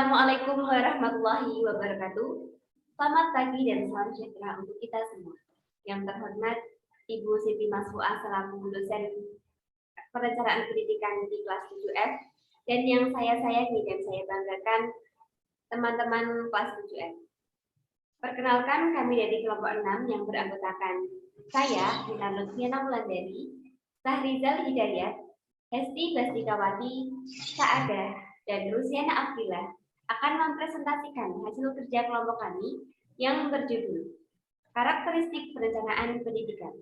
Assalamualaikum warahmatullahi wabarakatuh. Selamat pagi dan salam sejahtera untuk kita semua. Yang terhormat Ibu Siti Masfu'ah selaku dosen perencanaan pendidikan di kelas 7F dan yang saya sayangi dan saya banggakan teman-teman kelas 7F. Perkenalkan, kami dari kelompok 6 yang beranggotakan saya, Rina Lutfiana Mulandari, Sahrizal Hidayat, Hesti Bastikawati, Saadah, dan Rusiana Afila akan mempresentasikan hasil kerja kelompok kami yang berjudul Karakteristik Perencanaan Pendidikan.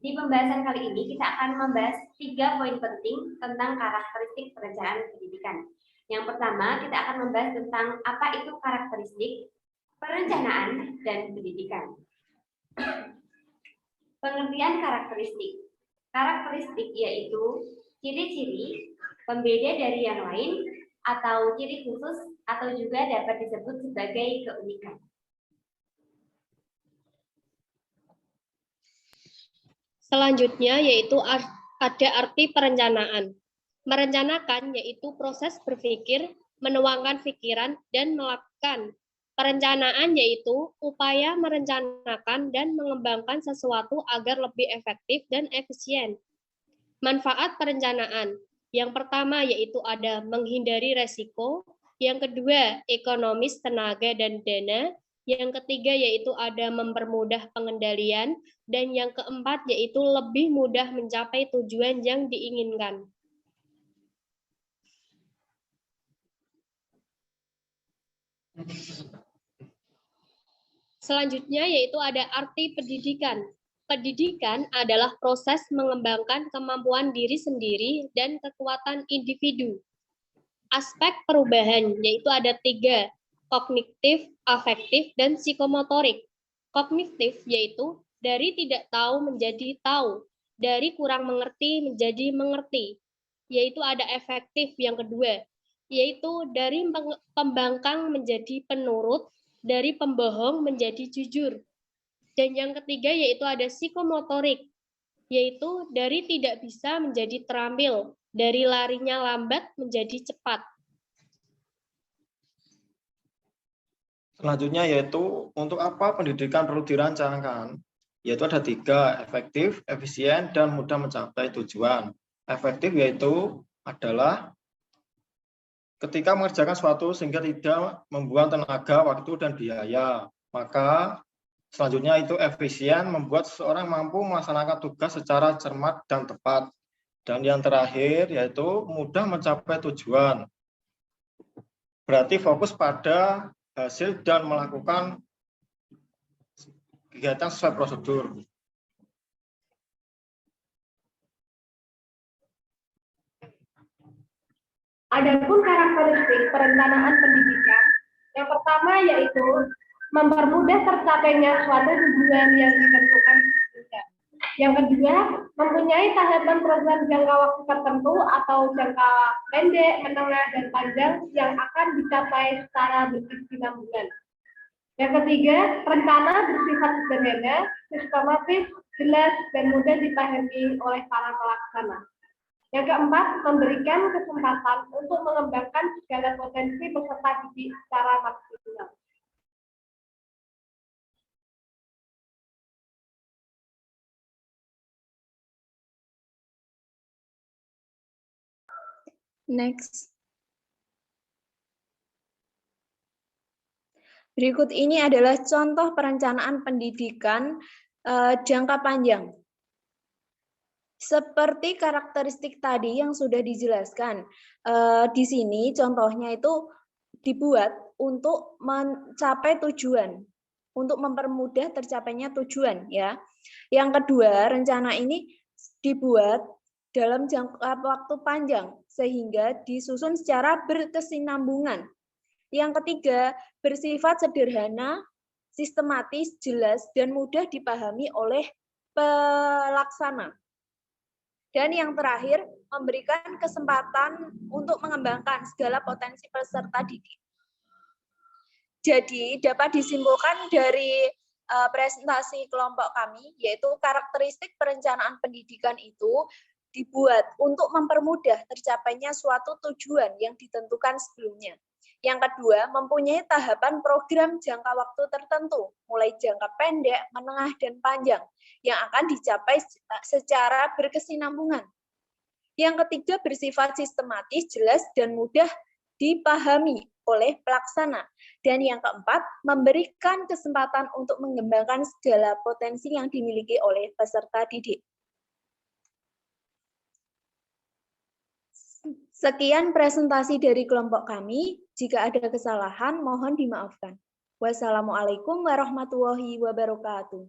Di pembahasan kali ini kita akan membahas 3 poin penting tentang karakteristik perencanaan pendidikan. Yang pertama, kita akan membahas tentang apa itu karakteristik perencanaan dan pendidikan. Pengertian karakteristik. Karakteristik yaitu ciri-ciri pembeda dari yang lain atau ciri khusus atau juga dapat disebut sebagai keunikan. Selanjutnya yaitu ada arti perencanaan. Merencanakan yaitu proses berpikir, menuangkan pikiran, dan melakukan. Perencanaan yaitu upaya merencanakan dan mengembangkan sesuatu agar lebih efektif dan efisien. Manfaat perencanaan. Yang pertama yaitu ada menghindari resiko, yang kedua ekonomis tenaga dan dana, yang ketiga yaitu ada mempermudah pengendalian, dan yang keempat yaitu lebih mudah mencapai tujuan yang diinginkan. Selanjutnya yaitu ada arti pendidikan. Pendidikan adalah proses mengembangkan kemampuan diri sendiri dan kekuatan individu. Aspek perubahan yaitu ada 3, kognitif, afektif, dan psikomotorik. Kognitif yaitu dari tidak tahu menjadi tahu, dari kurang mengerti menjadi mengerti. Yaitu ada efektif yang kedua, yaitu dari pembangkang menjadi penurut, dari pembohong menjadi jujur. Dan yang ketiga yaitu ada psikomotorik, yaitu dari tidak bisa menjadi terampil, dari larinya lambat menjadi cepat. Selanjutnya yaitu untuk apa pendidikan perlu dirancangkan, yaitu ada 3, efektif, efisien, dan mudah mencapai tujuan. Efektif yaitu adalah ketika mengerjakan suatu sehingga tidak membuang tenaga, waktu, dan biaya. Maka selanjutnya itu efisien, membuat seseorang mampu melaksanakan tugas secara cermat dan tepat. Dan yang terakhir yaitu mudah mencapai tujuan. Berarti fokus pada hasil dan melakukan kegiatan sesuai prosedur. Adapun karakteristik perencanaan pendidikan, yang pertama yaitu mempermudah tercapainya suatu tujuan yang ditentukan. Yang kedua, mempunyai tahapan program jangka waktu tertentu atau jangka pendek, menengah, dan panjang yang akan dicapai secara berkesinambungan. Yang ketiga, rencana bersifat sederhana, sistematis, jelas, dan mudah dipahami oleh para pelaksana. Yang keempat, memberikan kesempatan untuk mengembangkan segala potensi peserta didik secara maksimal. Next. Berikut ini adalah contoh perencanaan pendidikan jangka panjang. Seperti karakteristik tadi yang sudah dijelaskan, di sini contohnya itu dibuat untuk mencapai tujuan, untuk mempermudah tercapainya tujuan, ya. Yang kedua, rencana ini dibuat dalam jangka waktu panjang sehingga disusun secara berkesinambungan. Yang ketiga, bersifat sederhana, sistematis, jelas, dan mudah dipahami oleh pelaksana. Dan yang terakhir, memberikan kesempatan untuk mengembangkan segala potensi peserta didik. Jadi, dapat disimpulkan dari presentasi kelompok kami, yaitu karakteristik perencanaan pendidikan itu dibuat untuk mempermudah tercapainya suatu tujuan yang ditentukan sebelumnya. Yang kedua, mempunyai tahapan program jangka waktu tertentu, mulai jangka pendek, menengah, dan panjang, yang akan dicapai secara berkesinambungan. Yang ketiga, bersifat sistematis, jelas, dan mudah dipahami oleh pelaksana. Dan yang keempat, memberikan kesempatan untuk mengembangkan segala potensi yang dimiliki oleh peserta didik. Sekian presentasi dari kelompok kami. Jika ada kesalahan, mohon dimaafkan. Wassalamualaikum warahmatullahi wabarakatuh.